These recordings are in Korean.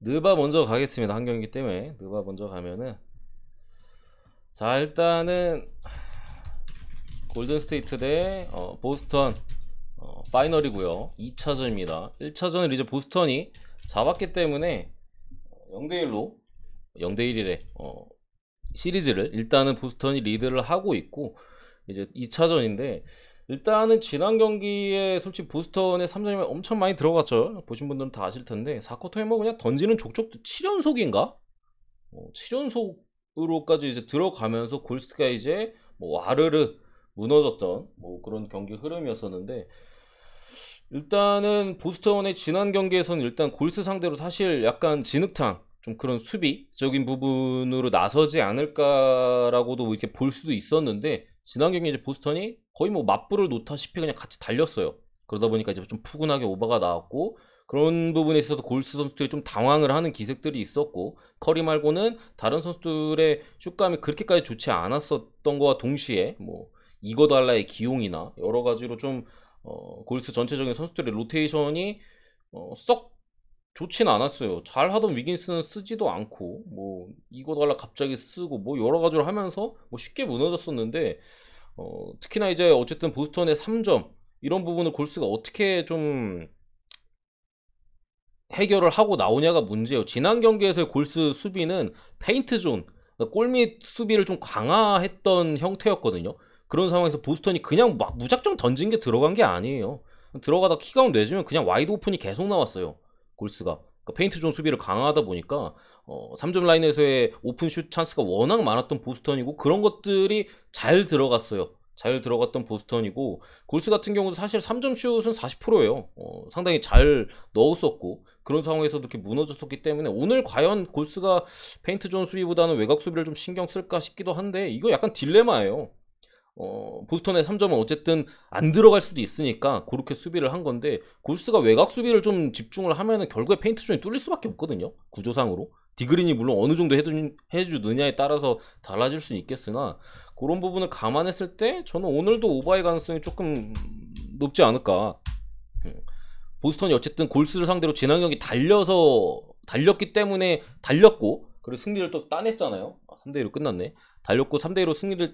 느바 먼저 가겠습니다. 한 경기 때문에 느바 먼저 가면은, 자 일단은 골든스테이트 대 보스턴 파이널이고요. 2차전입니다. 1차전을 이제 보스턴이 잡았기 때문에 0대1로 0대1이래 시리즈를 일단은 보스턴이 리드를 하고 있고, 이제 2차전인데 일단은 지난 경기에 솔직히 보스턴의 3점이 엄청 많이 들어갔죠. 보신 분들은 다 아실 텐데 4쿼터에 뭐 그냥 던지는 족족 7연속인가? 7연속으로까지 이제 들어가면서 골스가 이제 뭐 와르르 무너졌던 뭐 그런 경기 흐름이었었는데, 일단은 보스턴의 지난 경기에서는 일단 골스 상대로 사실 약간 진흙탕 좀 그런 수비적인 부분으로 나서지 않을까라고도 이렇게 볼 수도 있었는데, 지난 경기 이제 보스턴이 거의 뭐 맞불을 놓다시피 그냥 같이 달렸어요. 그러다 보니까 이제 좀 푸근하게 오버가 나왔고, 그런 부분에 있어서 골스 선수들이 좀 당황을 하는 기색들이 있었고, 커리 말고는 다른 선수들의 슛감이 그렇게까지 좋지 않았었던 거와 동시에 뭐 이거달라의 기용이나 여러 가지로 좀 골스 전체적인 선수들의 로테이션이 썩 좋진 않았어요. 잘 하던 위긴스는 쓰지도 않고 뭐 이거달라 갑자기 쓰고 뭐 여러 가지로 하면서 뭐 쉽게 무너졌었는데, 특히나 이제 어쨌든 보스턴의 3점 이런 부분을 골스가 어떻게 좀 해결을 하고 나오냐가 문제예요. 지난 경기에서의 골스 수비는 페인트 존, 골밑 수비를 좀 강화했던 형태였거든요. 그런 상황에서 보스턴이 그냥 막 무작정 던진 게 들어간 게 아니에요. 들어가다 킥아웃 내주면 그냥 와이드 오픈이 계속 나왔어요. 골스가. 그러니까 페인트 존 수비를 강화하다 보니까 3점 라인에서의 오픈 슛 찬스가 워낙 많았던 보스턴이고, 그런 것들이 잘 들어갔어요. 잘 들어갔던 보스턴이고, 골스 같은 경우도 사실 3점 슛은 40%예요. 상당히 잘 넣었었고, 그런 상황에서도 이렇게 무너졌었기 때문에 오늘 과연 골스가 페인트 존 수비보다는 외곽 수비를 좀 신경 쓸까 싶기도 한데, 이거 약간 딜레마예요. 보스턴의 3점은 어쨌든 안 들어갈 수도 있으니까 그렇게 수비를 한 건데, 골스가 외곽 수비를 좀 집중을 하면은 결국에 페인트 존이 뚫릴 수밖에 없거든요. 구조상으로. 디그린이 물론 어느 정도 해주느냐에 따라서 달라질 수는 있겠으나, 그런 부분을 감안했을 때 저는 오늘도 오버의 가능성이 조금 높지 않을까. 음. 보스턴이 어쨌든 골스를 상대로 지난 경기 달렸기 때문에 달렸고, 그리고 승리를 또 따냈잖아요. 3대1로 끝났네. 달렸고 3대1로 승리를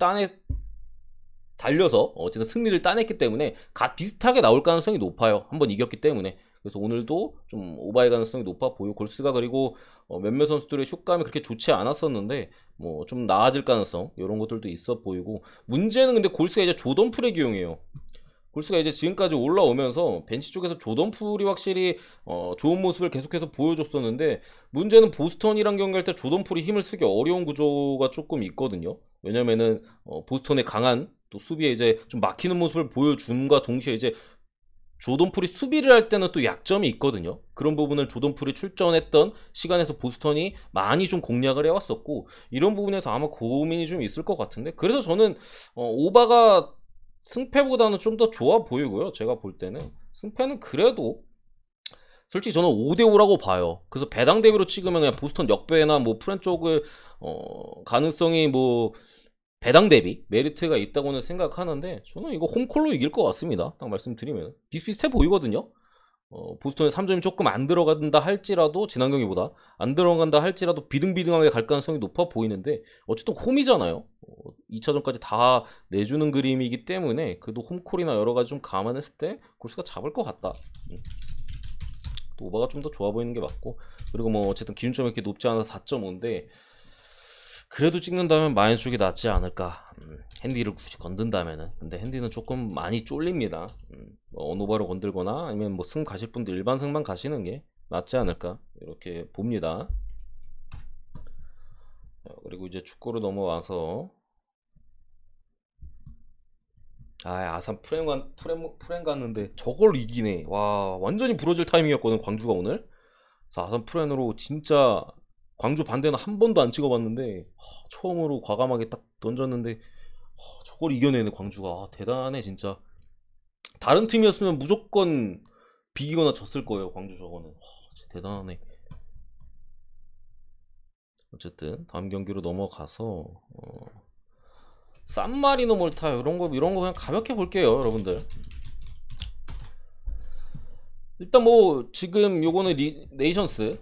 달려서 어쨌든 승리를 따냈기 때문에 비슷하게 나올 가능성이 높아요. 한번 이겼기 때문에. 그래서 오늘도 좀 오버의 가능성이 높아 보이고, 골스가 그리고 몇몇 선수들의 슛감이 그렇게 좋지 않았었는데 뭐 좀 나아질 가능성 이런 것들도 있어 보이고, 문제는 근데 골스가 이제 조던 풀의 기용이에요. 골스가 이제 지금까지 올라오면서 벤치 쪽에서 조던 풀이 확실히 좋은 모습을 계속해서 보여줬었는데, 문제는 보스턴이랑 경기할 때 조던 풀이 힘을 쓰기 어려운 구조가 조금 있거든요. 왜냐면은 보스턴의 강한 또 수비에 이제 좀 막히는 모습을 보여줌과 동시에 이제 조던 풀이 수비를 할 때는 또 약점이 있거든요. 그런 부분을 조던 풀이 출전했던 시간에서 보스턴이 많이 좀 공략을 해왔었고, 이런 부분에서 아마 고민이 좀 있을 것 같은데, 그래서 저는 오바가 승패보다는 좀 더 좋아 보이고요. 제가 볼 때는 승패는 그래도 솔직히 저는 5대5라고 봐요. 그래서 배당 대비로 찍으면 그냥 보스턴 역배나 뭐 프렌 쪽을 가능성이 뭐 배당 대비 메리트가 있다고는 생각하는데, 저는 이거 홈콜로 이길 것 같습니다. 딱 말씀드리면 비슷비슷해 보이거든요. 보스턴에 3점이 조금 안 들어간다 할지라도, 지난 경기보다 안 들어간다 할지라도 비등비등하게 갈 가능성이 높아 보이는데, 어쨌든 홈이잖아요. 2차전까지 다 내주는 그림이기 때문에 그래도 홈콜이나 여러 가지 좀 감안했을 때 골스가 잡을 것 같다. 또 오버가 좀 더 좋아 보이는 게 맞고, 그리고 뭐 어쨌든 기준점이 이렇게 높지 않아서 4.5인데 그래도 찍는다면 마인 쪽이 낫지 않을까. 핸디를 굳이 건든다면은. 근데 핸디는 조금 많이 쫄립니다. 뭐 언오버를 건들거나 아니면 뭐 승 가실 분들 일반 승만 가시는 게 낫지 않을까 이렇게 봅니다. 그리고 이제 축구로 넘어와서, 아산 프렌 갔는데 저걸 이기네. 와, 완전히 부러질 타이밍이었거든 광주가 오늘. 그래서 아산 프렌으로 진짜 광주 반대는 한 번도 안 찍어봤는데 처음으로 과감하게 딱 던졌는데 저걸 이겨내네 광주가. 대단하네 진짜. 다른 팀이었으면 무조건 비기거나 졌을 거예요 광주 저거는. 진짜 대단하네. 어쨌든 다음 경기로 넘어가서 산마리노 몰타 이런 거 그냥 가볍게 볼게요 여러분들. 일단 뭐 지금 요거는 네이션스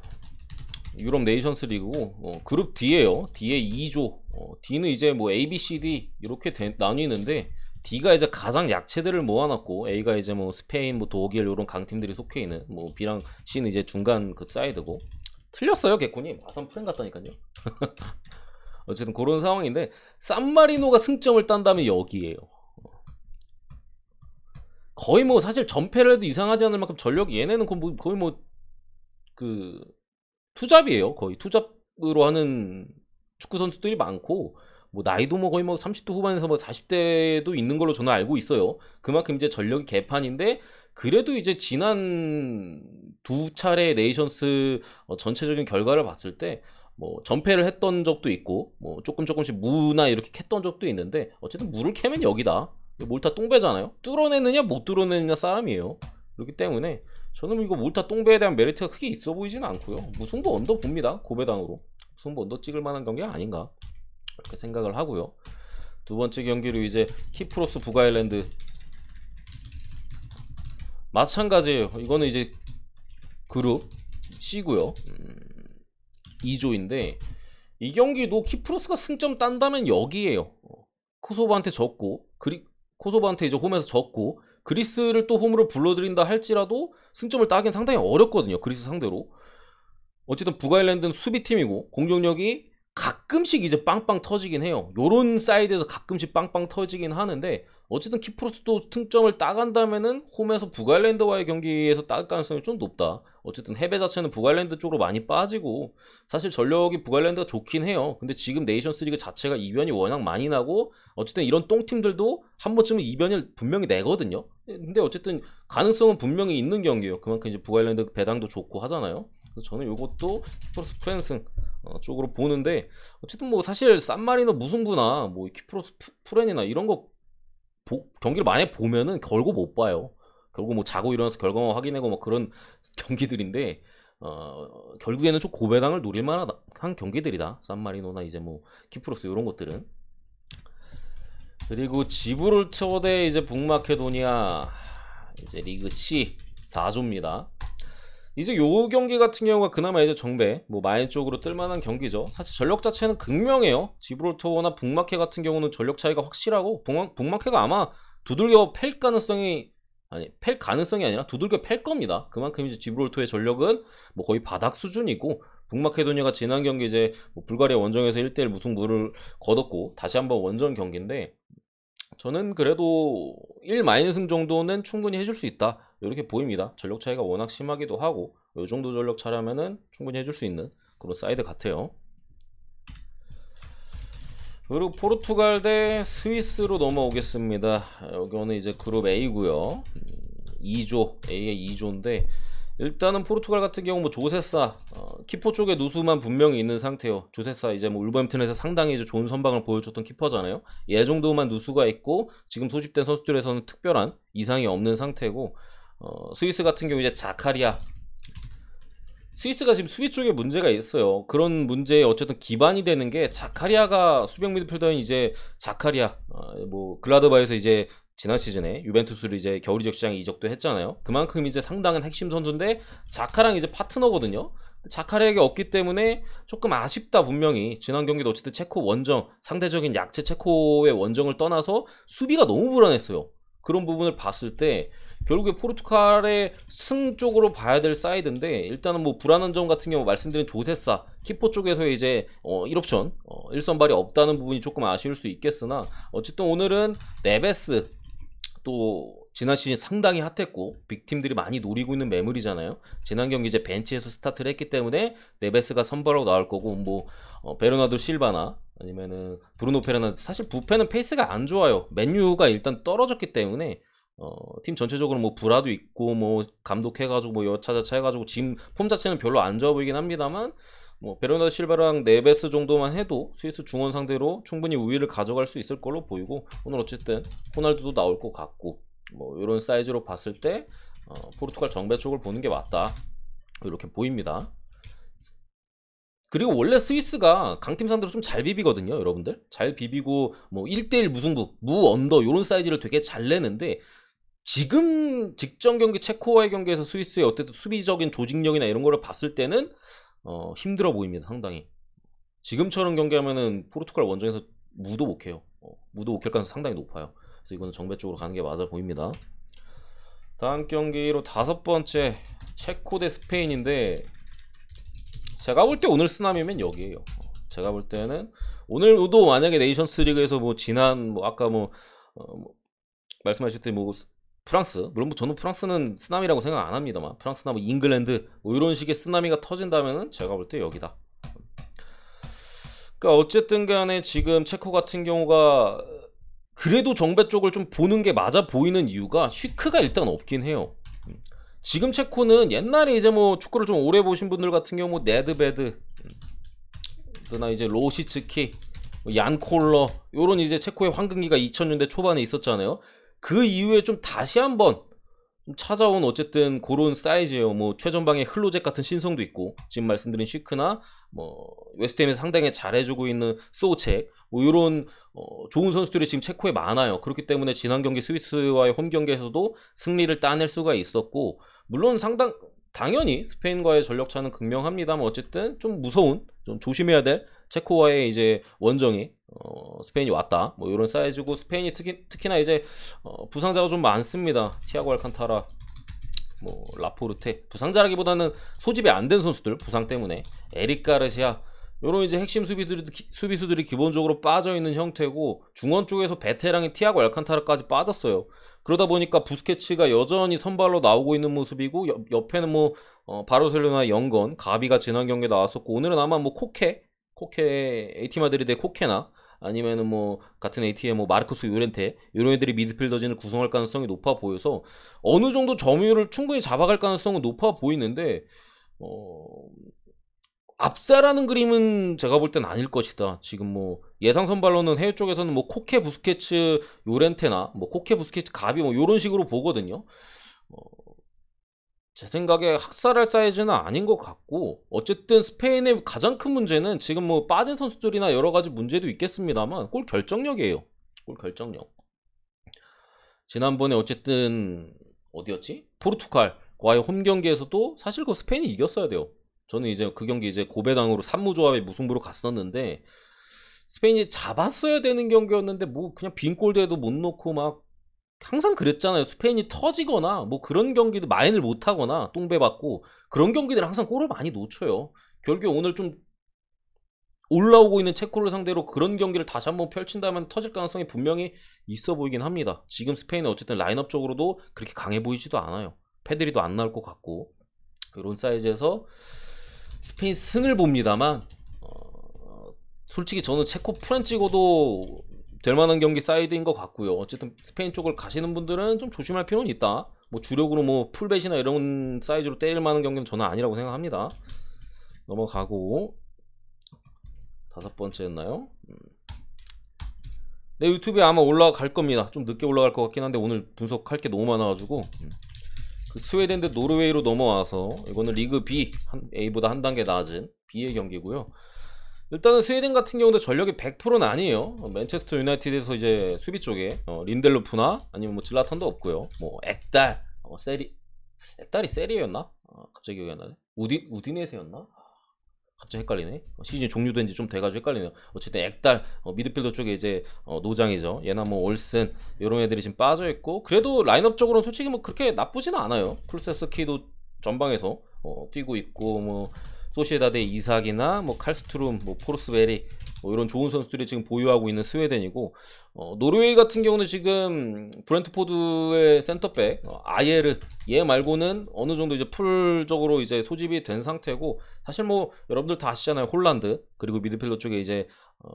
유럽 네이션스 리그고 그룹 D예요. D의 2조. D는 이제 뭐 A, B, C, D 이렇게 나뉘는데 D가 이제 가장 약체들을 모아놨고 A가 이제 뭐 스페인, 뭐 독일 이런 강팀들이 속해 있는, 뭐 B랑 C는 이제 중간 그 사이드고. 틀렸어요, 개코님. 아산 프렌 같다니까요. 어쨌든 그런 상황인데 산마리노가 승점을 딴다면 여기에요. 거의 뭐 사실 전패를 해도 이상하지 않을 만큼 전력, 얘네는 거의 뭐 그 투잡이에요. 거의 투잡으로 하는 축구 선수들이 많고, 뭐 나이도 뭐 거의 뭐 30대 후반에서 뭐 40대도 있는 걸로 저는 알고 있어요. 그만큼 이제 전력이 개판인데, 그래도 이제 지난 두 차례 네이션스 전체적인 결과를 봤을 때 뭐 전패를 했던 적도 있고, 뭐 조금씩 무나 이렇게 캤던 적도 있는데, 어쨌든 무를 캐면 여기다. 몰타 똥배잖아요. 뚫어내느냐 못 뚫어내느냐 싸움이에요. 그렇기 때문에 저는 이거 몰타 똥배에 대한 메리트가 크게 있어 보이지는 않고요. 무승부 언더 봅니다. 고배당으로 무승부 언더 찍을 만한 경기가 아닌가 이렇게 생각을 하고요. 두 번째 경기로 이제 키프로스 북아일랜드, 마찬가지예요. 이거는 이제 그룹 C고요. 2조인데 이 경기도 키프로스가 승점 딴다면 여기에요. 코소보한테 졌고, 코소보한테 이제 홈에서 졌고, 그리스를 또 홈으로 불러들인다 할지라도 승점을 따긴 상당히 어렵거든요. 그리스 상대로. 어쨌든 북아일랜드는 수비팀이고 공격력이 가끔씩 이제 빵빵 터지긴 해요. 요런 사이드에서 가끔씩 빵빵 터지긴 하는데, 어쨌든 키프로스도 승점을 따간다면은 홈에서 북아일랜드와의 경기에서 따을 가능성이 좀 높다. 어쨌든 해배 자체는 북아일랜드 쪽으로 많이 빠지고, 사실 전력이 북아일랜드가 좋긴 해요. 근데 지금 네이션스 리그 자체가 이변이 워낙 많이 나고, 어쨌든 이런 똥팀들도 한 번쯤은 이변을 분명히 내거든요. 근데 어쨌든 가능성은 분명히 있는 경기예요. 그만큼 이제 북아일랜드 배당도 좋고 하잖아요. 그래서 저는 이것도 키프로스 프랜승 쪽으로 보는데, 어쨌든 뭐 사실 산마리노 무승부나 뭐 키프로스 프렌이나 이런 거 경기를 만약에 보면은 결국 못 봐요. 결국 뭐 자고 일어나서 결과만 확인하고 뭐 그런 경기들인데, 결국에는 좀 고배당을 노릴 만한 경기들이다. 산마리노나 이제 뭐 키프로스 이런 것들은. 그리고 지브롤터 대 이제 북마케도니아, 이제 리그 C 4조입니다. 이제 요 경기 같은 경우가 그나마 이제 정배, 뭐 마인 쪽으로 뜰만한 경기죠. 사실 전력 자체는 극명해요. 지브롤터나 북마케 같은 경우는 전력 차이가 확실하고, 북마케가 아마 두들겨 팰 가능성이 아니라 두들겨 팰 겁니다. 그만큼 이제 지브롤터의 전력은 뭐 거의 바닥 수준이고, 북마케도니아가 지난 경기 이제 뭐 불가리아 원정에서 1대1 무승부를 거뒀고 다시 한번 원정 경기인데, 저는 그래도 1-승 정도는 충분히 해줄 수 있다 이렇게 보입니다. 전력 차이가 워낙 심하기도 하고, 이 정도 전력 차라면은 충분히 해줄 수 있는 그런 사이드 같아요. 그리고 포르투갈 대 스위스로 넘어오겠습니다. 여기는 이제 그룹 A고요. 2조, A의 2조인데, 일단은 포르투갈 같은 경우 뭐 조세사 키퍼 쪽에 누수만 분명히 있는 상태요. 조세사 이제 뭐 울버햄튼에서 상당히 이제 좋은 선방을 보여줬던 키퍼잖아요. 얘 정도만 누수가 있고, 지금 소집된 선수들에서는 특별한 이상이 없는 상태고, 스위스 같은 경우 이제 자카리아, 스위스가 지금 수비 쪽에 문제가 있어요. 그런 문제에 어쨌든 기반이 되는 게 자카리아가, 수비형 미드필더인 이제 자카리아, 뭐 글라드바에서 이제 지난 시즌에 유벤투스를 이제 겨울 이적 시장에 이적도 했잖아요. 그만큼 이제 상당한 핵심 선수인데 자카랑 이제 파트너거든요. 자카리에게 없기 때문에 조금 아쉽다. 분명히 지난 경기도 어쨌든 체코 원정, 상대적인 약체 체코의 원정을 떠나서 수비가 너무 불안했어요. 그런 부분을 봤을 때 결국에 포르투갈의 승 쪽으로 봐야 될 사이드인데, 일단은 뭐 불안한 점 같은 경우 말씀드린 조세사 키퍼 쪽에서 이제 1옵션 1선발이 없다는 부분이 조금 아쉬울 수 있겠으나, 어쨌든 오늘은 네베스, 또 지난 시즌 상당히 핫했고 빅팀들이 많이 노리고 있는 매물이잖아요. 지난 경기 이제 벤치에서 스타트를 했기 때문에 네베스가 선발하고 나올 거고, 뭐 베르나도 실바나 아니면은 브루노 페르난데스, 사실 부페는 페이스가 안 좋아요. 맨유가 일단 떨어졌기 때문에 팀 전체적으로 뭐 불화도 있고 뭐 감독해가지고 뭐 여차저차 해가지고 지금 폼 자체는 별로 안 좋아 보이긴 합니다만, 뭐 베르나도 실바랑 네베스 정도만 해도 스위스 중원 상대로 충분히 우위를 가져갈 수 있을 걸로 보이고, 오늘 어쨌든 호날두도 나올 것 같고, 뭐 이런 사이즈로 봤을 때 포르투갈 정배 쪽을 보는 게 맞다 이렇게 보입니다. 그리고 원래 스위스가 강팀 상대로 좀 잘 비비거든요. 여러분들 잘 비비고 뭐 1대1 무승부, 무 언더 이런 사이즈를 되게 잘 내는데, 지금 직전 경기 체코와의 경기에서 스위스의 어쨌든 수비적인 조직력이나 이런 거를 봤을 때는 힘들어 보입니다. 상당히. 지금처럼 경기하면은 포르투갈 원정에서 무도 못 해요. 무도 못 할 가능성이 상당히 높아요. 그래서 이거는 정배 쪽으로 가는 게 맞아 보입니다. 다음 경기로 5번째 체코 대 스페인인데, 제가 볼 때 오늘 쓰나미면 여기에요. 제가 볼 때는 오늘도 만약에 네이션스 리그에서 뭐 지난 뭐 아까 말씀하셨듯이 뭐 프랑스, 물론 뭐 저는 프랑스는 쓰나미라고 생각 안 합니다만, 프랑스나 뭐 잉글랜드 뭐 이런 식의 쓰나미가 터진다면은 제가 볼 때 여기다. 그러니까 어쨌든 간에 지금 체코 같은 경우가 그래도 정배 쪽을 좀 보는 게 맞아 보이는 이유가 슈크가 일단 없긴 해요. 지금 체코는 옛날에 이제 뭐 축구를 좀 오래 보신 분들 같은 경우 뭐 네드베드 나 이제 로시츠키, 얀 콜러 요런 이제 체코의 황금기가 2000년대 초반에 있었잖아요. 그 이후에 좀 다시 한번 찾아온 어쨌든 그런 사이즈예요. 뭐 최전방에 흘로잭 같은 신성도 있고, 지금 말씀드린 슈크나 뭐 웨스트햄에서 상당히 잘해주고 있는 소책 뭐 이런 좋은 선수들이 지금 체코에 많아요. 그렇기 때문에 지난 경기 스위스와의 홈 경기에서도 승리를 따낼 수가 있었고, 물론 당연히 스페인과의 전력차는 극명합니다만 어쨌든 좀 무서운, 좀 조심해야 될 체코와의 이제 원정이 스페인이 왔다. 뭐 이런 사이즈고, 스페인이 특히나 이제 부상자가 좀 많습니다. 티아고 알칸타라, 뭐 라포르테, 부상자라기보다는 소집이 안 된 선수들 부상 때문에 에릭 가르시아 요런 이제 핵심 수비수들이 기본적으로 빠져 있는 형태고, 중원 쪽에서 베테랑인 티아고 알칸타라까지 빠졌어요. 그러다 보니까 부스케츠가 여전히 선발로 나오고 있는 모습이고, 옆에는 뭐 바르셀로나 영건 가비가 지난 경기에 나왔었고, 오늘은 아마 뭐 코케 AT 마드리드의 코케나 아니면은 뭐 같은 AT의 뭐 마르코스 요렌테 이런 애들이 미드필더진을 구성할 가능성이 높아 보여서 어느 정도 점유율을 충분히 잡아갈 가능성은 높아 보이는데, 압사라는 그림은 제가 볼 땐 아닐 것이다. 지금 뭐 예상 선발로는 해외 쪽에서는 뭐 코케 부스케츠 요렌테나 뭐 코케 부스케츠 가비 뭐 이런 식으로 보거든요. 제 생각에 학살할 사이즈는 아닌 것 같고, 어쨌든 스페인의 가장 큰 문제는 지금 뭐 빠진 선수들이나 여러 가지 문제도 있겠습니다만 골 결정력이에요. 골 결정력. 지난번에 어쨌든 어디였지? 포르투갈과의 홈 경기에서도 사실 그 스페인이 이겼어야 돼요. 저는 이제 그 경기 이제 고배당으로 3무조합의 무승부로 갔었는데, 스페인이 잡았어야 되는 경기였는데 뭐 그냥 빈 골대도 못 넣고 막 항상 그랬잖아요. 스페인이 터지거나 뭐 그런 경기도 마인을 못하거나 똥배 받고 그런 경기들 항상 골을 많이 놓쳐요. 결국에 오늘 좀 올라오고 있는 체코를 상대로 그런 경기를 다시 한번 펼친다면 터질 가능성이 분명히 있어 보이긴 합니다. 지금 스페인은 어쨌든 라인업적으로도 그렇게 강해 보이지도 않아요. 패드리도 안 나올 것 같고, 이런 사이즈에서 스페인 승을 봅니다만, 솔직히 저는 체코 프렌 찍어도 될 만한 경기 사이드인 것 같고요. 어쨌든 스페인 쪽을 가시는 분들은 좀 조심할 필요는 있다. 뭐 주력으로 뭐 풀벳이나 이런 사이즈로 때릴 만한 경기는 저는 아니라고 생각합니다. 넘어가고 5번째였나요? 내 유튜브에 아마 올라갈 겁니다. 좀 늦게 올라갈 것 같긴 한데 오늘 분석할 게 너무 많아가지고 그 스웨덴 대 노르웨이로 넘어와서, 이거는 리그 B, A보다 한 단계 낮은 B의 경기고요. 일단은 스웨덴 같은 경우도 전력이 100%는 아니에요. 맨체스터 유나이티드에서 이제 수비 쪽에 린델로프나 아니면 뭐 질라탄도 없고요. 뭐 액달, 액달이 세리였나? 갑자기 기억이 안 나네. 우디네세였나? 갑자기 헷갈리네. 시즌 종료된 지 좀 돼가지고 헷갈리네요. 어쨌든 액달, 미드필더 쪽에 이제 노장이죠. 얘나 뭐 올슨 이런 애들이 지금 빠져있고, 그래도 라인업적으로는 솔직히 뭐 그렇게 나쁘지는 않아요. 클루세스키도 전방에서 뛰고 있고, 뭐 소시에다드의 이삭이나 뭐 칼스트룸, 뭐 포르스베리 뭐 이런 좋은 선수들이 지금 보유하고 있는 스웨덴이고, 노르웨이 같은 경우는 지금 브렌트포드의 센터백 아예르 얘 말고는 어느 정도 이제 풀적으로 이제 소집이 된 상태고, 사실 뭐 여러분들 다 아시잖아요. 홀란드, 그리고 미드필더 쪽에 이제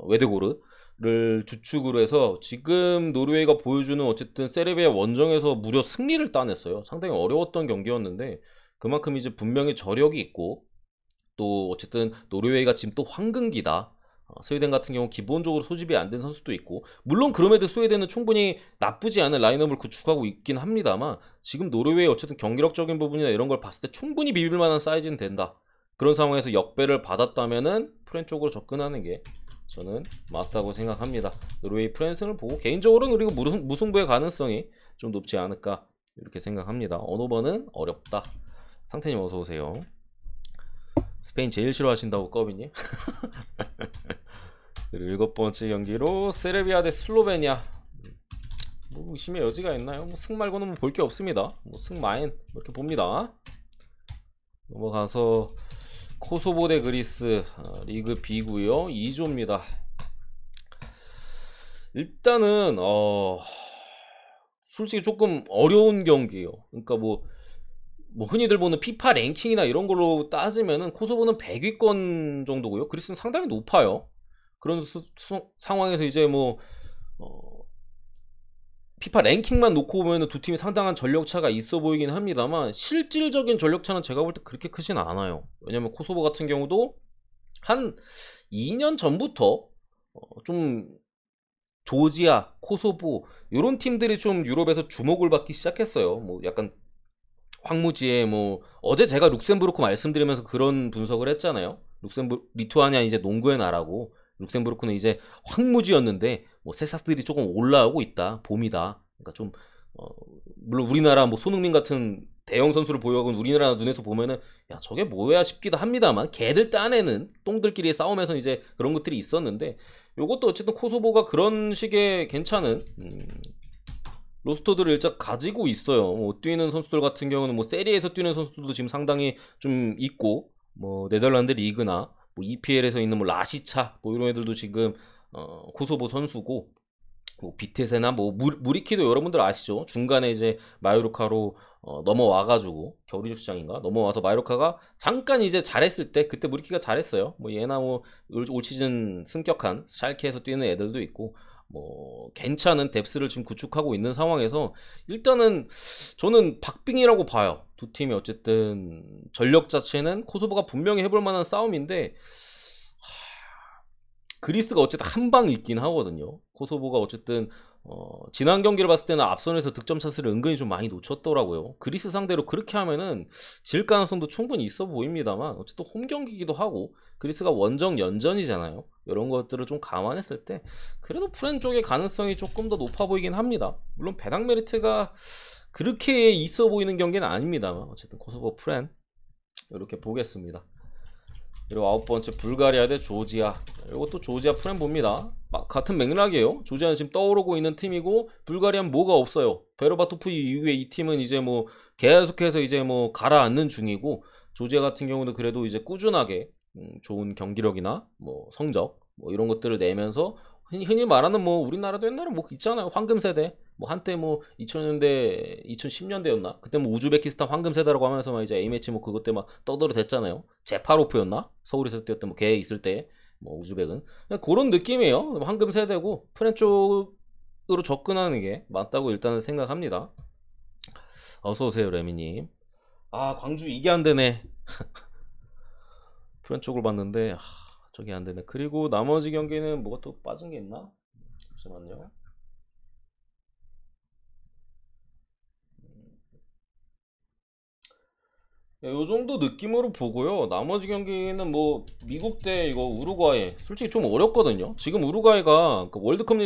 웨데고르를 주축으로 해서 지금 노르웨이가 보여주는 어쨌든 세레비아 원정에서 무려 승리를 따냈어요. 상당히 어려웠던 경기였는데 그만큼 이제 분명히 저력이 있고, 또 어쨌든 노르웨이가 지금 또 황금기다. 스웨덴 같은 경우 기본적으로 소집이 안 된 선수도 있고, 물론 그럼에도 스웨덴은 충분히 나쁘지 않은 라인업을 구축하고 있긴 합니다만, 지금 노르웨이 어쨌든 경기력적인 부분이나 이런 걸 봤을 때 충분히 비빌 만한 사이즈는 된다. 그런 상황에서 역배를 받았다면은 프렌 쪽으로 접근하는 게 저는 맞다고 생각합니다. 노르웨이 프렌승을 보고 개인적으로는 그리고 무승부의 가능성이 좀 높지 않을까 이렇게 생각합니다. 언어번은 어렵다. 상태님 어서 오세요. 스페인 제일 싫어하신다고 꺼비님. 그리고 7번째 경기로 세르비아 대 슬로베니아. 뭐 의심의 여지가 있나요? 뭐 승 말고는 뭐 볼 게 없습니다. 뭐 승마인 이렇게 봅니다. 넘어가서 코소보 대 그리스, 리그 B고요. 2조입니다. 일단은 솔직히 조금 어려운 경기예요. 그러니까 뭐 흔히들 보는 피파 랭킹이나 이런 걸로 따지면은 코소보는 100위권 정도고요. 그리스는 상당히 높아요. 그런 상황에서 이제 뭐 피파 랭킹만 놓고 보면은 두 팀이 상당한 전력 차가 있어 보이긴 합니다만 실질적인 전력 차는 제가 볼 때 그렇게 크진 않아요. 왜냐면 코소보 같은 경우도 한 2년 전부터 좀 조지아, 코소보 이런 팀들이 좀 유럽에서 주목을 받기 시작했어요. 뭐 약간 황무지에 뭐 어제 제가 룩셈부르크 말씀드리면서 그런 분석을 했잖아요. 리투아니아 이제 농구의 나라고 룩셈부르크는 이제 황무지였는데 뭐 새싹들이 조금 올라오고 있다. 봄이다. 그러니까 좀 물론 우리나라 뭐 손흥민 같은 대형 선수를 보유하고 우리나라 눈에서 보면은 야 저게 뭐야 싶기도 합니다만 걔들 딴에는 똥들끼리의 싸움에서 이제 그런 것들이 있었는데 요것도 어쨌든 코소보가 그런 식의 괜찮은 로스터들을 일단 가지고 있어요. 뭐 뛰는 선수들 같은 경우는 뭐 세리에서 뛰는 선수들도 지금 상당히 좀 있고 뭐 네덜란드 리그나 뭐 EPL에서 있는 뭐 라시차 뭐 이런 애들도 지금 코소보 선수고 뭐 비테세나 뭐 무리키도 여러분들 아시죠? 중간에 이제 마요르카로 넘어와가지고 겨울이적 시장인가 넘어와서 마요르카가 잠깐 이제 잘했을 때 그때 무리키가 잘했어요. 뭐 얘나 뭐 올 시즌 승격한 샬케에서 뛰는 애들도 있고 뭐 괜찮은 뎁스를 지금 구축하고 있는 상황에서 일단은 저는 박빙이라고 봐요. 두 팀이 어쨌든 전력 자체는 코소보가 분명히 해볼 만한 싸움인데 그리스가 어쨌든 한 방 있긴 하거든요. 코소보가 어쨌든 지난 경기를 봤을 때는 앞선에서 득점 찬스를 은근히 좀 많이 놓쳤더라고요. 그리스 상대로 그렇게 하면은 질 가능성도 충분히 있어 보입니다만 어쨌든 홈 경기이기도 하고 그리스가 원정 연전이잖아요. 이런 것들을 좀 감안했을 때 그래도 프렌 쪽의 가능성이 조금 더 높아 보이긴 합니다. 물론 배당 메리트가 그렇게 있어 보이는 경기는 아닙니다만 어쨌든 코소보 프렌 이렇게 보겠습니다. 그리고 9번째 불가리아 대 조지아. 이것도 조지아 프렌 봅니다. 같은 맥락이에요. 조지아는 지금 떠오르고 있는 팀이고 불가리아는 뭐가 없어요. 베르바토프 이후에 이 팀은 이제 뭐 계속해서 이제 뭐 가라앉는 중이고 조지아 같은 경우는 그래도 이제 꾸준하게 좋은 경기력이나 뭐 성적 뭐 이런 것들을 내면서 흔히 말하는 뭐 우리나라도 옛날에 뭐 있잖아요. 황금 세대. 뭐 한때 뭐 2000년대 2010년대였나 그때 뭐 우즈베키스탄 황금 세대라고 하면서 막 이제 A매치 뭐 그것 때 막 떠들어댔잖아요. 제파로프였나 서울에서 뛰었던 뭐 걔 있을 때 뭐 우즈벡은 그런 느낌이에요. 황금 세대고 프렌 쪽으로 접근하는 게 맞다고 일단은 생각합니다. 어서 오세요 레미님. 아 광주 이게 안 되네. 프렌 쪽을 봤는데 저게 안 되네. 그리고 나머지 경기는 뭐가 또 빠진 게 있나? 잠시만요. 요 정도 느낌으로 보고요. 나머지 경기는 뭐 미국 대 이거 우루과이 솔직히 좀 어렵거든요. 지금 우루과이가 그 월드컵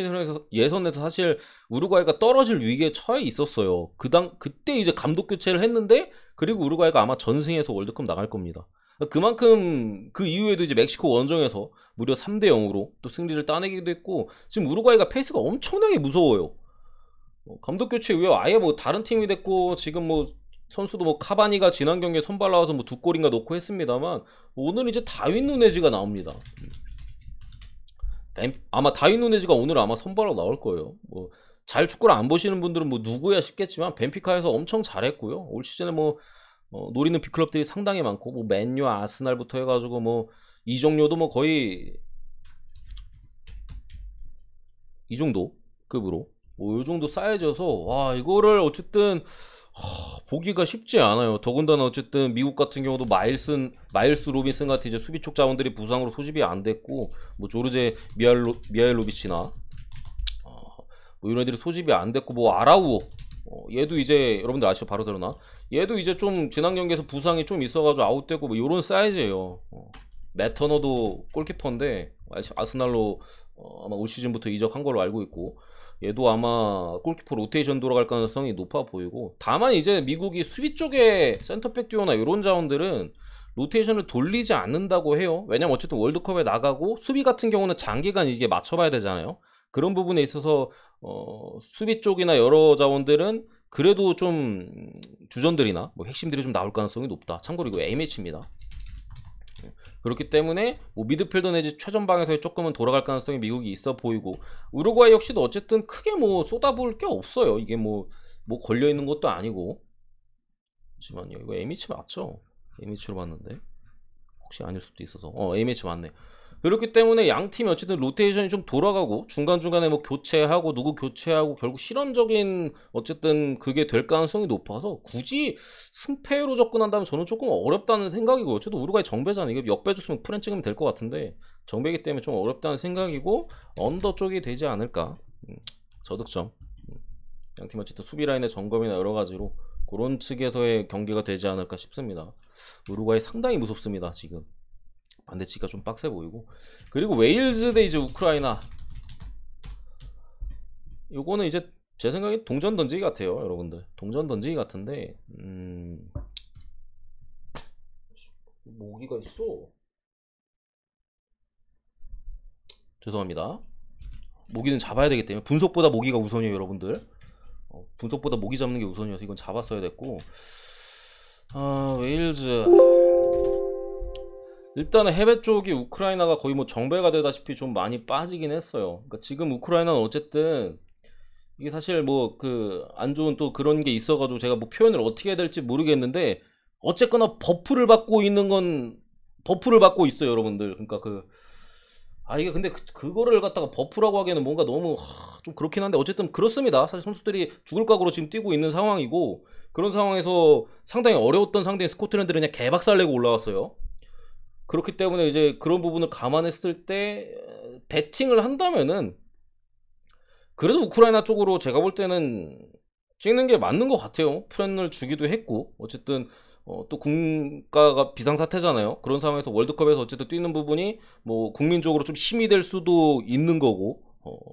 예선에서 사실 우루과이가 떨어질 위기에 처해 있었어요. 그때 이제 감독 교체를 했는데 그리고 우루과이가 아마 전승해서 월드컵 나갈 겁니다. 그만큼 그 이후에도 이제 멕시코 원정에서 무려 3대 0으로 또 승리를 따내기도 했고 지금 우루과이가 페이스가 엄청나게 무서워요. 감독 교체 이후에 아예 뭐 다른 팀이 됐고 지금 뭐 선수도 뭐 카바니가 지난 경기에 선발 나와서 뭐 2골인가 넣고 했습니다만 오늘 이제 다윈 누네즈가 나옵니다. 아마 다윈 누네즈가 오늘 아마 선발로 나올 거예요. 뭐 잘 축구를 안 보시는 분들은 뭐 누구야 싶겠지만 벤피카에서 엄청 잘했고요. 올 시즌에 뭐 노리는 빅클럽들이 상당히 많고 뭐 맨유, 아스날부터 해가지고 뭐 이정료도 뭐 거의 이 정도 급으로 뭐 이 정도 사이즈여서 와 이거를 어쨌든 보기가 쉽지 않아요. 더군다나 어쨌든 미국 같은 경우도 마일스 로빈슨 같은 이제 수비 쪽 자원들이 부상으로 소집이 안 됐고 뭐 조르제 미하일로비치나 뭐 이런 애들이 소집이 안 됐고 뭐 아라우오 얘도 이제 여러분들 아시죠? 바르셀로나 얘도 이제 좀 지난 경기에서 부상이 좀 있어가지고 아웃되고 뭐 이런 사이즈예요. 매터너도 골키퍼인데 아스날로 아마 올 시즌부터 이적한 걸로 알고 있고 얘도 아마 골키퍼 로테이션 돌아갈 가능성이 높아 보이고 다만 이제 미국이 수비 쪽에 센터백 듀오나 이런 자원들은 로테이션을 돌리지 않는다고 해요. 왜냐면 어쨌든 월드컵에 나가고 수비 같은 경우는 장기간 이게 맞춰봐야 되잖아요. 그런 부분에 있어서 수비 쪽이나 여러 자원들은 그래도 좀 주전들이나 뭐 핵심들이 좀 나올 가능성이 높다. 참고로 이거 A매치입니다. 그렇기 때문에 뭐 미드필더 내지 최전방에서 조금은 돌아갈 가능성이 미국이 있어 보이고, 우루과이 역시도 어쨌든 크게 뭐 쏟아부을 게 없어요. 이게 뭐 걸려 있는 것도 아니고. 잠시만요. 이거 A매치 맞죠? A매치로 봤는데 혹시 아닐 수도 있어서 A매치 맞네. 그렇기 때문에 양 팀이 어쨌든 로테이션이 좀 돌아가고 중간중간에 뭐 교체하고 누구 교체하고 결국 실험적인 어쨌든 그게 될 가능성이 높아서 굳이 승패로 접근한다면 저는 조금 어렵다는 생각이고, 어쨌든 우루과이 정배잖아요. 이게 역배 줬으면 프렌 찍으면 될 것 같은데 정배기 때문에 좀 어렵다는 생각이고, 언더 쪽이 되지 않을까. 저득점. 양팀 어쨌든 수비 라인의 점검이나 여러 가지로 그런 측에서의 경기가 되지 않을까 싶습니다. 우루과이 상당히 무섭습니다. 지금 반대치가 좀 빡세 보이고, 그리고 웨일즈 대 이제 우크라이나, 요거는 이제 제 생각에 동전 던지기 같아요. 여러분들 동전 던지기 같은데 모기가 있어. 죄송합니다. 모기는 잡아야 되기 때문에 분석보다 모기가 우선이에요. 여러분들 분석보다 모기 잡는 게 우선이어서 이건 잡았어야 됐고, 웨일즈 일단은 해외 쪽이 우크라이나가 거의 뭐 정배가 되다시피 좀 많이 빠지긴 했어요. 그러니까 지금 우크라이나는 어쨌든 이게 사실 뭐 그 안 좋은 또 그런 게 있어가지고 제가 뭐 표현을 어떻게 해야 될지 모르겠는데, 어쨌거나 버프를 받고 있는 건 버프를 받고 있어요, 여러분들. 그러니까 이게 근데 그거를 갖다가 버프라고 하기에는 뭔가 너무 좀 그렇긴 한데, 어쨌든 그렇습니다. 사실 선수들이 죽을 각오로 지금 뛰고 있는 상황이고, 그런 상황에서 상당히 어려웠던 상대인 스코틀랜드를 그냥 개박살 내고 올라왔어요. 그렇기 때문에 이제 그런 부분을 감안했을 때 배팅을 한다면은 그래도 우크라이나 쪽으로 제가 볼 때는 찍는 게 맞는 것 같아요. 프렌을 주기도 했고, 어쨌든 또 국가가 비상사태잖아요. 그런 상황에서 월드컵에서 어쨌든 뛰는 부분이 뭐 국민적으로 좀 힘이 될 수도 있는 거고,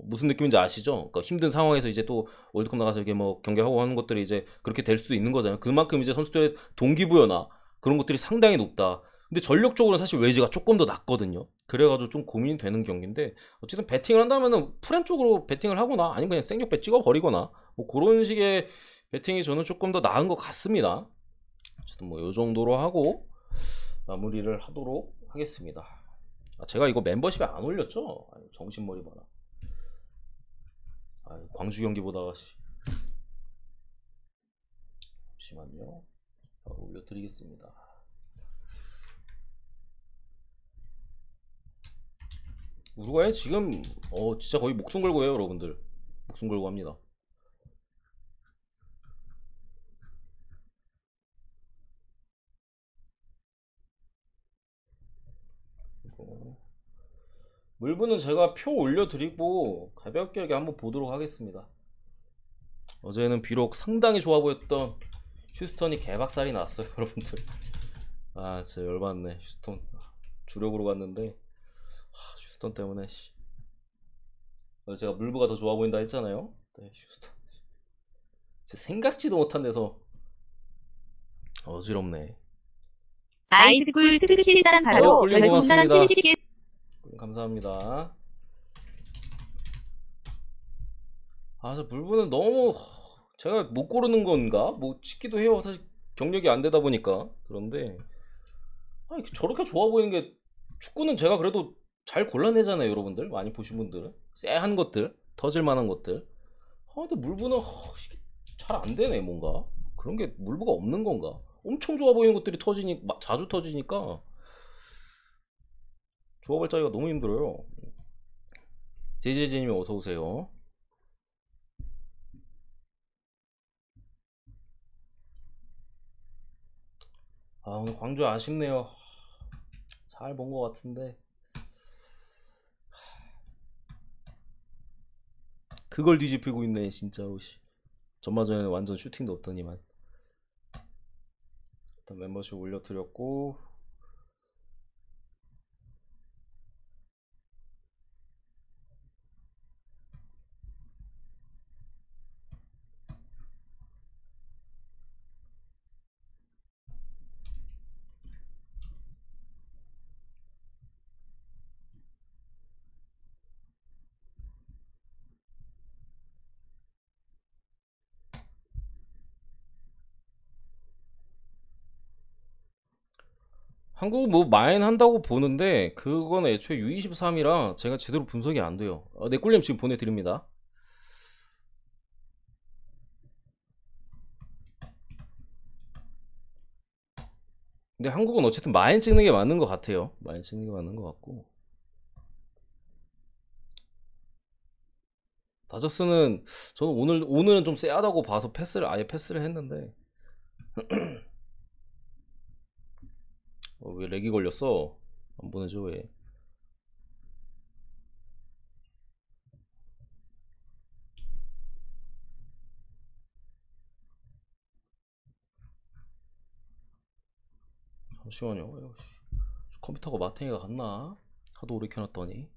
무슨 느낌인지 아시죠? 그러니까 힘든 상황에서 이제 또 월드컵 나가서 이렇게 뭐 경기하고 하는 것들이 이제 그렇게 될 수도 있는 거잖아요. 그만큼 이제 선수들의 동기부여나 그런 것들이 상당히 높다. 근데 전력적으로는 사실 웨이즈가 조금 더 낫거든요. 그래가지고 좀 고민이 되는 경기인데, 어쨌든 배팅을 한다면은 프렌 쪽으로 배팅을 하거나 아니면 그냥 생육배 찍어버리거나 뭐 그런 식의 배팅이 저는 조금 더 나은 것 같습니다. 어쨌든 뭐 요 정도로 하고 마무리를 하도록 하겠습니다. 제가 이거 멤버십에 안 올렸죠? 정신머리 봐라. 광주 경기 보다가 잠시만요. 바로 올려드리겠습니다. 우루과이 지금 진짜 거의 목숨 걸고 해요, 여러분들. 목숨 걸고 합니다. 물분은 제가 표 올려드리고 가볍게 한번 보도록 하겠습니다. 어제는 비록 상당히 좋아 보였던 휴스턴이 개박살이 났어요, 여러분들. 진짜 열받네. 휴스턴 주력으로 갔는데 휴스턴 때문에 제가 물부가 더 좋아 보인다 했잖아요. 네, 휴스턴 진짜 생각지도 못한 데서 어지럽네. 아이스쿨 스크킬산 바로 꿀님 별풍선 고맙습니다. 70개 감사합니다. 저 물부는 너무 제가 못 고르는 건가? 뭐 싶기도 해요. 사실 경력이 안 되다 보니까. 그런데 저렇게 좋아 보이는 게, 축구는 제가 그래도 잘 골라내잖아요, 여러분들. 많이 보신 분들은 쎄한 것들, 터질 만한 것들. 근데 물부는 잘 안 되네. 뭔가 그런 게 물부가 없는 건가? 엄청 좋아 보이는 것들이 자주 터지니까 조합할 자리가 너무 힘들어요. 제제제님 어서 오세요. 오늘 광주 아쉽네요. 잘 본 것 같은데 그걸 뒤집히고 있네 진짜. 전반전에는 완전 슈팅도 없더니만. 일단 멤버십 올려드렸고, 한국 뭐 마인 한다고 보는데 그건 애초에 U23이라 제가 제대로 분석이 안 돼요. 네, 꿀님 지금 보내드립니다. 근데 한국은 어쨌든 마인 찍는 게 맞는 것 같아요. 마인 찍는 게 맞는 것 같고. 다저스는 저는 오늘은 좀 쎄하다고 봐서 아예 패스를 했는데 왜 렉이 걸렸어? 안 보내줘 왜? 잠시만요. 아이고, 컴퓨터가 마탱이가 갔나? 하도 오래 켜놨더니.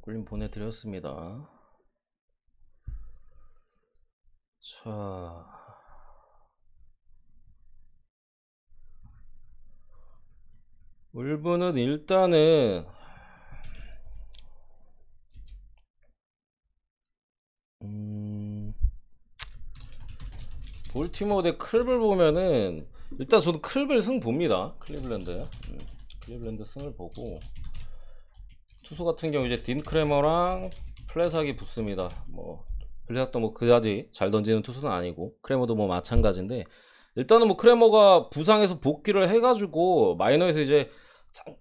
꿀림 보내드렸습니다. 자, 울브는 일단은 볼티모어 대 클블 보면은 일단 저도 클블 승 봅니다. 클리블랜드 승을 보고 투수 같은 경우 이제 딘 크레머랑 플레삭이 붙습니다. 뭐 플레삭도 뭐 그다지 잘 던지는 투수는 아니고 크레머도 뭐 마찬가지인데 일단은 뭐 크레머가 부상에서 복귀를 해가지고 마이너에서 이제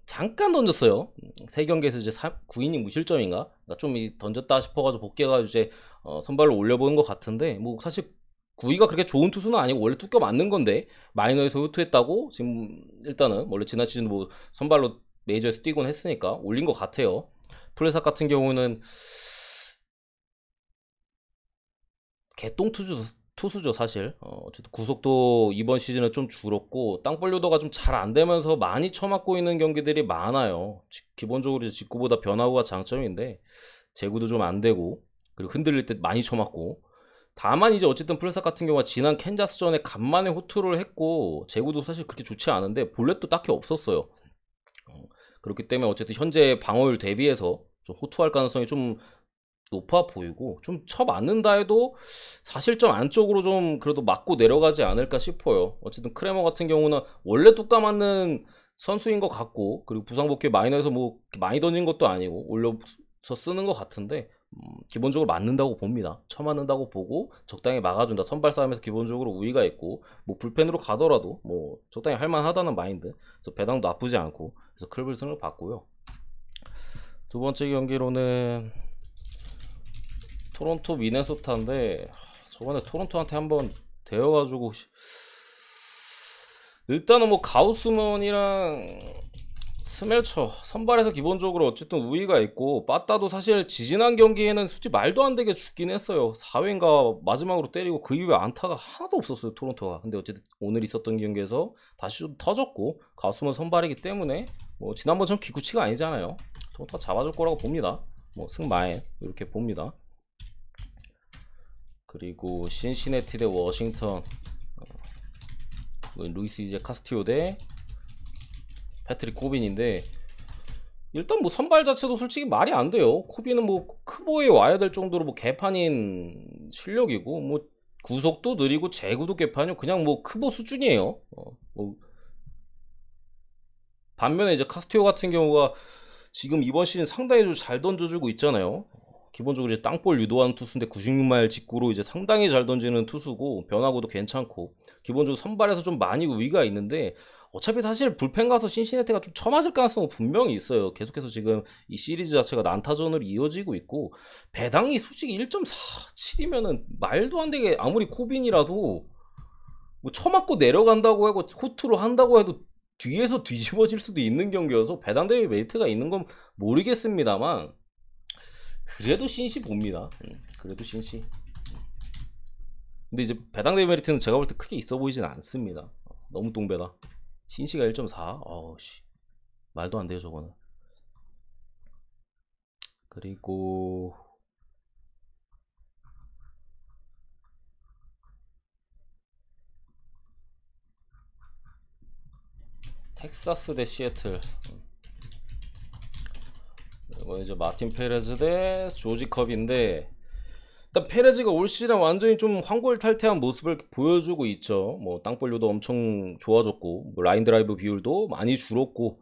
잠깐 던졌어요. 세 경기에서 이제 9이닝 무실점인가? 그러니까 좀 던졌다 싶어가지고 복귀해가지고 이제 선발로 올려보는 것 같은데 뭐 사실 구위가 그렇게 좋은 투수는 아니고 원래 뚜껴 맞는 건데 마이너에서 후투했다고 지금 일단은 원래 지난 시즌 뭐 선발로 메이저에서 뛰곤 했으니까 올린 것 같아요. 플레삭 같은 경우는 개똥 투수죠 사실. 어쨌든 구속도 이번 시즌에 좀 줄었고 땅볼 유도가 좀 잘 안 되면서 많이 처맞고 있는 경기들이 많아요. 기본적으로 직구보다 변화구가 장점인데 제구도 좀 안 되고 그리고 흔들릴 때 많이 처맞고 다만 이제 어쨌든 플레삭 같은 경우가 지난 캔자스전에 간만에 호투를 했고 제구도 사실 그렇게 좋지 않은데 볼넷도 딱히 없었어요. 그렇기 때문에 어쨌든 현재 방어율 대비해서 좀 호투할 가능성이 좀 높아 보이고 좀 쳐맞는다 해도 사실점 안쪽으로 좀 그래도 맞고 내려가지 않을까 싶어요. 어쨌든 크레머 같은 경우는 원래 뚝까 맞는 선수인 것 같고 그리고 부상복귀 마이너에서 뭐 많이 던진 것도 아니고 올려서 쓰는 것 같은데 기본적으로 맞는다고 봅니다. 쳐맞는다고 보고 적당히 막아준다. 선발 싸움에서 기본적으로 우위가 있고 뭐 불펜으로 가더라도 뭐 적당히 할만하다는 마인드. 그래서 배당도 나쁘지 않고 그래서 클블승을 봤고요. 두 번째 경기로는 토론토 미네소타인데 저번에 토론토한테 한번 대여가지고 일단은 뭐 가우스먼이랑 스멜처 선발에서 기본적으로 어쨌든 우위가 있고 빠따도 사실 지지난 경기에는 솔직히 말도 안 되게 죽긴 했어요. 4회인가 마지막으로 때리고 그 이후에 안타가 하나도 없었어요 토론토가. 근데 어쨌든 오늘 있었던 경기에서 다시 좀 터졌고 가우스먼 선발이기 때문에 뭐 지난번처럼 기구치가 아니잖아요. 토론토가 잡아줄 거라고 봅니다. 뭐 승마에 이렇게 봅니다. 그리고 신시내티 대 워싱턴 루이스 이제 카스티오 대 패트릭 코빈인데 일단 뭐 선발 자체도 솔직히 말이 안 돼요. 코빈은 뭐 크보에 와야 될 정도로 뭐 개판인 실력이고 뭐 구속도 느리고 제구도 개판이고 그냥 뭐 크보 수준이에요. 뭐 반면에 이제 카스티오 같은 경우가 지금 이번 시즌 상당히 좀 잘 던져주고 있잖아요. 기본적으로 이제 땅볼 유도하는 투수인데 96마일 직구로 이제 상당히 잘 던지는 투수고 변화구도 괜찮고 기본적으로 선발에서 좀 많이 우위가 있는데 어차피 사실 불펜 가서 신시내티가 좀 처맞을 가능성은 분명히 있어요. 계속해서 지금 이 시리즈 자체가 난타전으로 이어지고 있고 배당이 솔직히 1.47이면은 말도 안 되게 아무리 코빈이라도 뭐 처맞고 내려간다고 하고 호투로 한다고 해도 뒤에서 뒤집어질 수도 있는 경기여서 배당 대비 메리트가 있는 건 모르겠습니다만 그래도 신시 봅니다. 그래도 신시. 근데 이제 배당 데메리트는 제가 볼 때 크게 있어 보이진 않습니다. 너무 똥배다. 신시가 1.4. 어우씨. 말도 안 돼요, 저거는. 그리고 텍사스 대 시애틀. 이거 이제 마틴 페레즈 대 조지 컵인데, 일단 페레즈가 올 시즌 완전히 좀 환골탈태한 모습을 보여주고 있죠. 뭐 땅볼류도 엄청 좋아졌고, 뭐 라인 드라이브 비율도 많이 줄었고,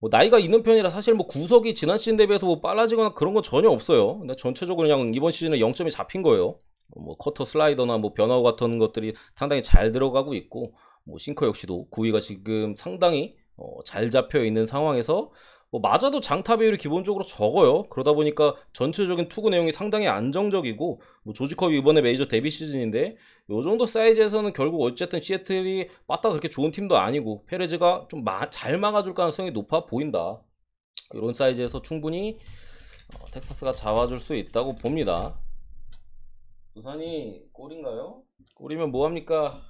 뭐 나이가 있는 편이라 사실 뭐 구석이 지난 시즌 대비해서 뭐 빨라지거나 그런 건 전혀 없어요. 근데 전체적으로 그냥 이번 시즌에 0점이 잡힌 거예요. 뭐 커터 슬라이더나 뭐 변화구 같은 것들이 상당히 잘 들어가고 있고, 뭐 싱커 역시도 구위가 지금 상당히 잘 잡혀 있는 상황에서 뭐 맞아도 장타 비율이 기본적으로 적어요. 그러다 보니까 전체적인 투구 내용이 상당히 안정적이고, 뭐 조지컵이 이번에 메이저 데뷔 시즌인데 요 정도 사이즈에서는 결국 어쨌든 시애틀이 빠따 그렇게 좋은 팀도 아니고 페레즈가 좀 잘 막아줄 가능성이 높아 보인다. 이런 사이즈에서 충분히 텍사스가 잡아줄 수 있다고 봅니다. 두산이 골인가요? 골이면 뭐합니까?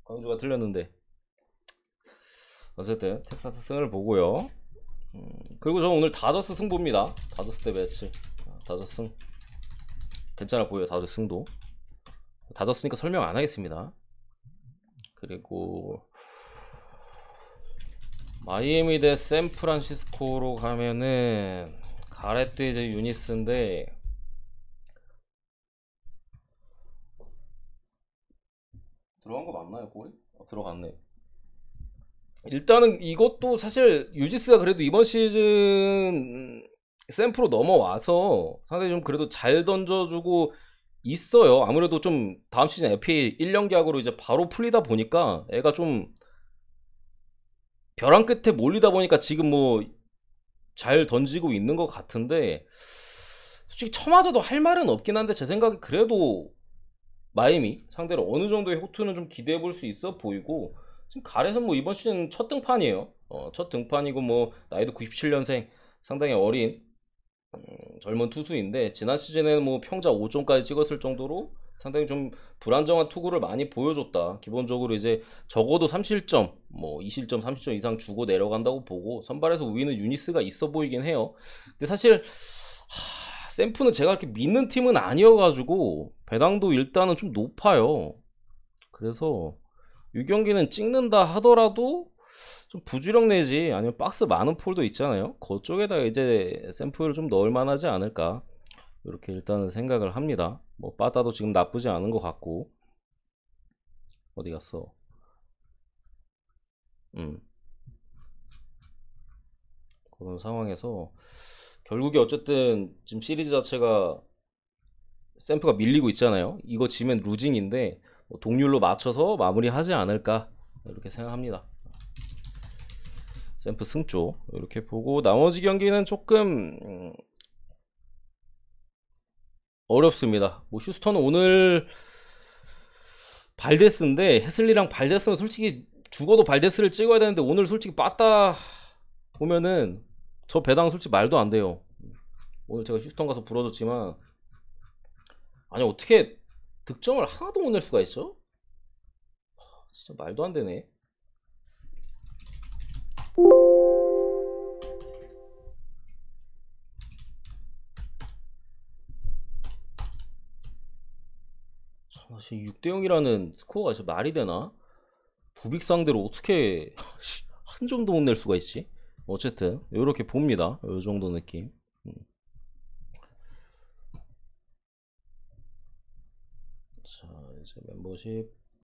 광주가 틀렸는데. 어쨌든 텍사스 승을 보고요. 그리고 저 오늘 다저스 승 봅니다. 다저스 대 매치. 다저스 승 괜찮아 보여요. 다저스 승도. 다저스니까 설명 안 하겠습니다. 그리고 마이애미 대 샌프란시스코로 가면은 가렛 이제 유니스인데, 들어간 거 맞나요, 골이? 들어갔네. 일단은 이것도 사실 유지스가 그래도 이번 시즌 샘프로 넘어와서 상당히 좀 그래도 잘 던져주고 있어요. 아무래도 좀 다음 시즌 FA 1년 계약으로 이제 바로 풀리다 보니까 애가 좀 벼랑 끝에 몰리다 보니까 지금 뭐 잘 던지고 있는 것 같은데, 솔직히 쳐맞아도 할 말은 없긴 한데 제 생각에 그래도 마이애미 상대로 어느 정도의 호투는 좀 기대해 볼 수 있어 보이고, 지금 가렛은 뭐 이번 시즌 첫 등판이에요. 첫 등판이고 뭐 나이도 97년생 상당히 어린 젊은 투수인데, 지난 시즌에는 뭐 평자 5점까지 찍었을 정도로 상당히 좀 불안정한 투구를 많이 보여줬다. 기본적으로 이제 적어도 3실점, 뭐 2실점, 3실점 이상 주고 내려간다고 보고, 선발에서 우위는 유니스가 있어 보이긴 해요. 근데 사실 샘프는 제가 그렇게 믿는 팀은 아니어가지고 배당도 일단은 좀 높아요. 그래서 이 경기는 찍는다 하더라도 좀 부주력 내지 아니면 박스 많은 폴도 있잖아요. 그쪽에다가 이제 샘플을 좀 넣을 만하지 않을까, 이렇게 일단은 생각을 합니다. 뭐 빠따도 지금 나쁘지 않은 것 같고. 어디 갔어? 그런 상황에서 결국에 어쨌든 지금 시리즈 자체가 샘프가 밀리고 있잖아요. 이거 지면 루징인데 뭐 동률로 맞춰서 마무리하지 않을까, 이렇게 생각합니다. 샘프 승조 이렇게 보고, 나머지 경기는 조금 어렵습니다. 뭐 휴스턴은 오늘 발데스인데, 헤슬리랑 발데스는 솔직히 죽어도 발데스를 찍어야 되는데, 오늘 솔직히 빠따 보면은 저 배당 솔직히 말도 안 돼요. 오늘 제가 휴스턴 가서 부러졌지만, 아니 어떻게 득점을 하나도 못 낼 수가 있죠? 진짜 말도 안 되네. 참, 6대 0이라는 스코어가 진짜 말이 되나? 부빅 상대로 어떻게 한 점도 못 낼 수가 있지? 어쨌든 이렇게 봅니다. 이 정도 느낌. 자, 이제 멤버십